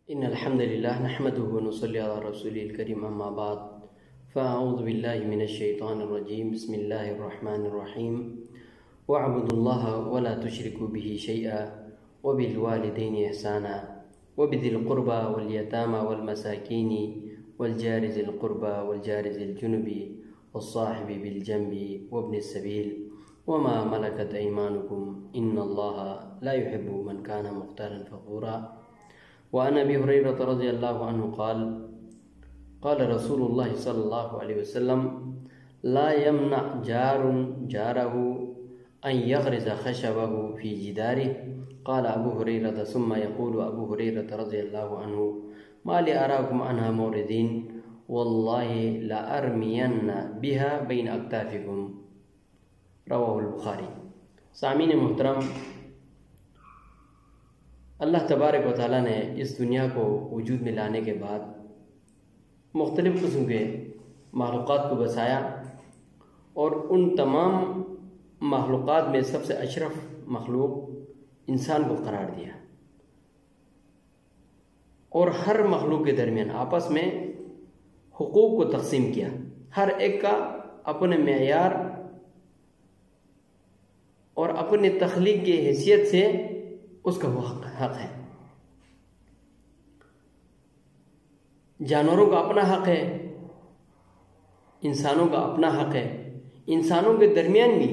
إن الحمد لله نحمده ونصلي على رسوله الكريم أما بعد فأعوذ بالله من الشيطان الرجيم بسم الله الرحمن الرحيم واعبدوا الله ولا تشركوا به شيئا وبالوالدين إحسانا وبذي القربى واليتامى والمساكين والجار ذي القربى والجار ذي الجنب والصاحب بالجنب وابن السبيل وما ملكت أيمانكم إن الله لا يحب من كان مختالا فخورا. وعن أبي هريرة رضي الله عنه قال قال رسول الله صلى الله عليه وسلم لا يمنع جار جاره أن يغرز خشبه في جداره. قال أبو هريرة ثم يقول أبو هريرة رضي الله عنه ما لي أراكم عنها موردين والله لأرمين بها بين أكتافكم. رواہ البخاری. سامعین محترم، اللہ تبارک و تعالیٰ نے اس دنیا کو وجود میں لانے کے بعد مختلف قسم کے مخلوقات کو بسایا اور ان تمام مخلوقات میں سب سے اشرف مخلوق انسان کو قرار دیا اور ہر مخلوق کے درمیان آپس میں حقوق کو تقسیم کیا. ہر ایک کا اپنے معیار اور اپنے تخلیق کی حیثیت سے اس کا حق ہے. جانوروں کا اپنا حق ہے، انسانوں کا اپنا حق ہے. انسانوں کے درمیان بھی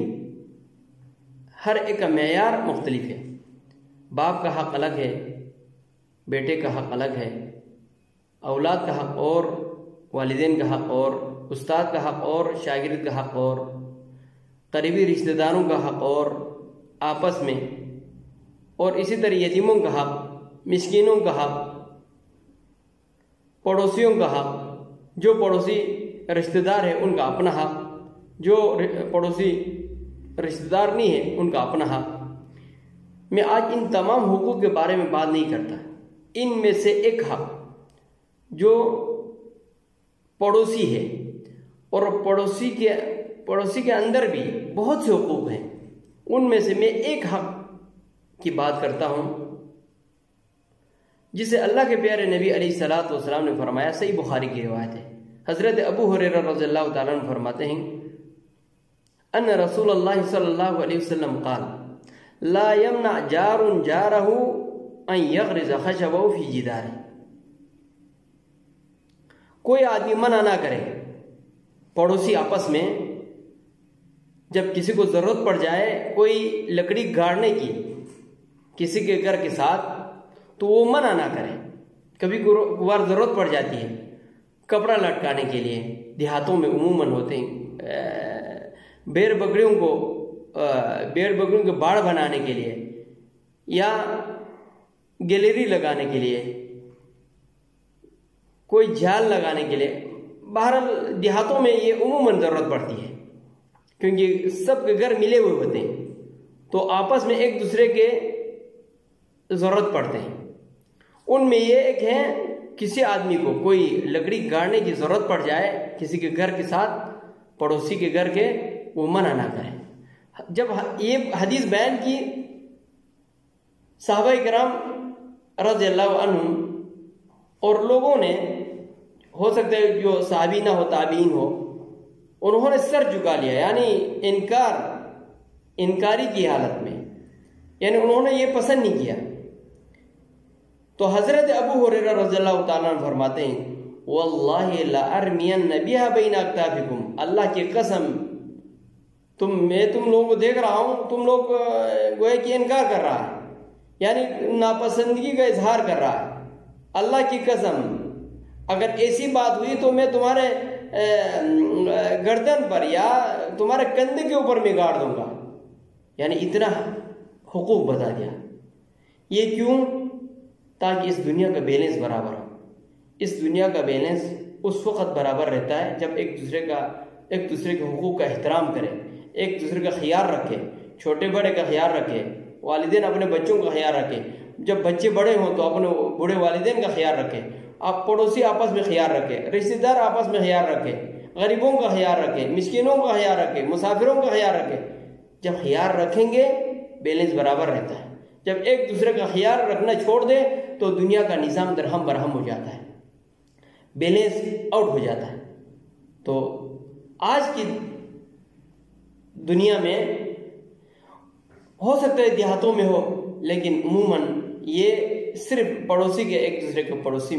ہر ایک کا معیار مختلف ہے. باپ کا حق الگ ہے، بیٹے کا حق الگ ہے، اولاد کا حق اور، والدین کا حق اور، استاد کا حق اور، شاگرد کا حق اور، قریبی رشتہ داروں کا حق اور آپس میں، اور اسی طرح یتیموں کا حق، مسکینوں کا حق، پڑوسیوں کا حق. جو پڑوسی رشتہ دار ہے ان کا اپنا حق، جو پڑوسی رشتہ دار نہیں ہے ان کا اپنا حق. میں آج ان تمام حقوق کے بارے میں بات نہیں کرتا. ان میں سے ایک حق جو پڑوسی ہے، اور پڑوسی کے اندر بھی بہت سے حقوق ہیں، ان میں سے میں ایک حق کی بات کرتا ہوں جسے اللہ کے پیارے نبی علیہ الصلوۃ والسلام نے فرمایا. صحیح بخاری کی روایت ہے. حضرت ابو ہریرہ رضی اللہ تعالیٰ عنہ فرماتے ہیں ان رسول اللہ صلی اللہ علیہ وسلم قال لا يمنع جار جاره ان يغرز خشبه في جداره. کوئی آدمی منع نہ کرے پڑوسی آپس میں جب کسی کو ضرورت پڑ جائے کوئی لکڑی گاڑنے کی کسی کے گھر کے ساتھ تو وہ منع نہ کرے. کبھی کبھار ضرورت پڑ جاتی ہے کپڑا لٹکانے کے لیے، دیہاتوں میں عموماً ہوتے ہیں، بیر بکریوں کے باڑ بنانے کے لیے یا گیلری لگانے کے لیے، کوئی جال لگانے کے لیے. بہرحال دیہاتوں میں یہ عموماً ضرورت پڑتی ہے کیونکہ سب کے گھر ملے ہوئے ہوتے ہیں تو آپس میں ایک دوسرے کے ضرورت پڑتے ہیں. ان میں یہ ایک ہے کسی آدمی کو کوئی لکڑی گاڑنے کی ضرورت پڑ جائے کسی کے گھر کے ساتھ، پڑوسی کے گھر کے، وہ منع نہ کرے. جب یہ حدیث بیان کی صحابہ کرام رضی اللہ عنہم اور لوگوں نے، ہو سکتا ہے جو صحابی نہ ہو تابعین ہو، انہوں نے سر جھکا لیا، یعنی انکاری کی حالت میں، یعنی انہوں نے یہ پسند نہیں کیا. تو حضرت ابو ہریرہ رضی اللہ تعالیٰ عنہ فرماتے ہیں واللہ لأرمین بها بین اکتافکم. اللہ کی قسم میں تم لوگوں کو دیکھ رہا ہوں، تم لوگ گویا کہ انکار کر رہا ہے، یعنی ناپسندگی کا اظہار کر رہا ہے. اللہ کی قسم اگر ایسی بات ہوئی تو میں تمہارے گردن پر یا تمہارے کندھے کے اوپر میں گاڑ دوں گا. یعنی اتنا حقوق بتا دیا. یہ کیوں؟ تاکہ اس دنیا کا بیلنس برابر ہو. اس دنیا کا بیلنس اس وقت برابر رہتا ہے جب ایک دوسرے کے حقوق کا احترام کرے، ایک دوسرے کا خیال رکھے، چھوٹے بڑے کا خیال رکھے، والدین اپنے بچوں کا خیال رکھے، جب بچے بڑے ہوں تو اپنے بوڑھے والدین کا خیال رکھے، آپ پڑوسی آپس میں خیال رکھے، رشتہ دار آپس میں خیال رکھے، غریبوں کا خیال رکھے، مسکینوں کا خیال رکھے، مسافروں کا خیال رکھے. جب خیال رکھیں گے بیلنس برابر رہتا ہے. جب ایک دوسرے کا خیال رکھنا چھوڑ دیں تو دنیا کا نظام درہم برہم ہو جاتا ہے، بیلنس آؤٹ ہو جاتا ہے۔ تو آج کی دنیا میں ہو سکتا ہے دیہاتوں میں ہو، لیکن عموماً یہ صرف پڑوسی کے ایک دوسرے کے پڑوس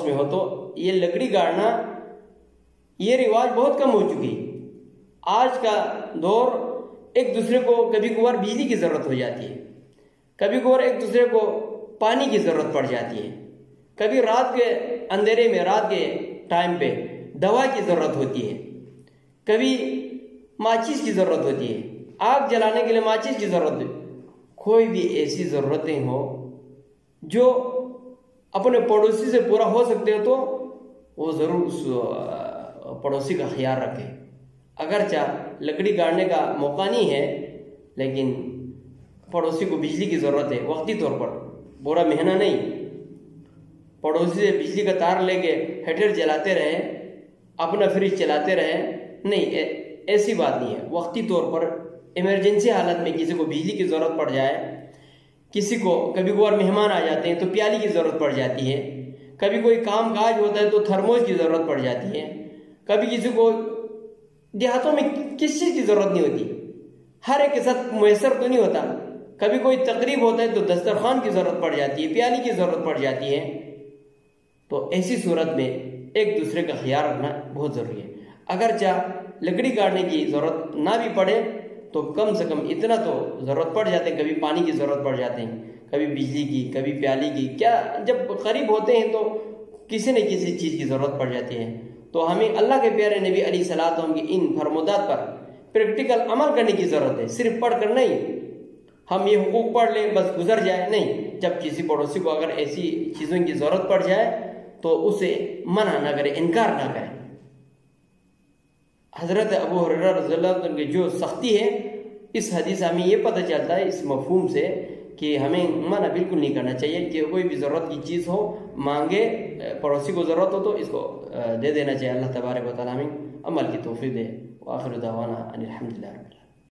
میں ہو، تو یہ لکڑی گاڑنا یہ رواج بہت کم ہو چکی۔ آج کا دور ایک دوسرے کو کبھی کبھار بجلی کی ضرورت ہو جاتی ہے، کبھی کبھار ایک دوسرے کو پانی کی ضرورت پڑ جاتی ہے، کبھی رات کے اندھیرے میں رات کے ٹائم پہ دوا کی ضرورت ہوتی ہے، کبھی ماچس کی ضرورت ہوتی ہے، آگ جلانے کے لیے ماچس کی ضرورت ہے۔ کوئی بھی ایسی ضرورتیں ہو جو اپنے پڑوسی سے پورا ہو سکتے ہو، تو وہ ضرور اس پڑوسی کا خیال رکھے۔ اگرچہ لکڑی گاڑنے کا موقع نہیں ہے، لیکن پڑوسی کو بجلی کی ضرورت ہے وقتی طور پر، پورا مہینہ نہیں۔ پڑوسی سے بجلی کا تار لے کے ہیٹر چلاتے رہے، اپنا فریج چلاتے رہے، نہیں، ایسی بات نہیں ہے۔ وقتی طور پر ایمرجنسی حالت میں کسی کو بجلی کی ضرورت پڑ جائے، کسی کو کبھی کبھار مہمان آ جاتے ہیں تو پیالی کی ضرورت پڑ جاتی ہے، کبھی کوئی کام کاج ہوتا ہے تو تھرموس کی ضرورت پڑ جاتی ہے، کبھی کسی کو دیہاتوں میں کس چیز کی ضرورت نہیں ہوتی، ہر ایک کے ساتھ میسر تو نہیں ہوتا، کبھی کوئی تقریب ہوتا ہے تو دسترخوان کی ضرورت پڑ جاتی ہے، پیالی کی ضرورت پڑ جاتی ہے۔ تو ایسی صورت میں ایک دوسرے کا خیال رکھنا بہت ضروری ہے۔ اگرچہ لکڑی کاٹنے کی ضرورت نہ بھی پڑے تو کم سے کم اتنا تو ضرورت پڑ جاتے ہیں، کبھی پانی کی ضرورت پڑ جاتے ہیں، کبھی بجلی کی، کبھی پیالی کی، کیا جب قریب ہوتے ہیں تو کسی نہ کسی چیز کی ضرورت پڑ جاتی ہے۔ تو ہمیں اللہ کے پیارے نبی علیہ الصلوۃ والسلام کی ان فرمودات پر پریکٹیکل عمل کرنے کی ضرورت ہے، صرف پڑھ کر نہیں۔ ہم یہ حقوق پڑھ لیں بس گزر جائے، نہیں، جب کسی پڑوسی کو اگر ایسی چیزوں کی ضرورت پڑ جائے تو اسے منع نہ کرے، انکار نہ کرے۔ حضرت ابو ہریرہ رضی اللہ عنہ کی جو سختی ہے، اس حدیث سے ہمیں یہ پتہ چلتا ہے، اس مفہوم سے، کہ ہمیں منع بالکل نہیں کرنا چاہیے کہ کوئی بھی ضرورت کی چیز ہو مانگے، پڑوسی کو ضرورت ہو تو اس کو دے دینا چاہیے۔ اللہ تبارک و تعالیٰ ہمیں عمل کی توفیق دے۔ وآخر دعوانا ان الحمد للہ۔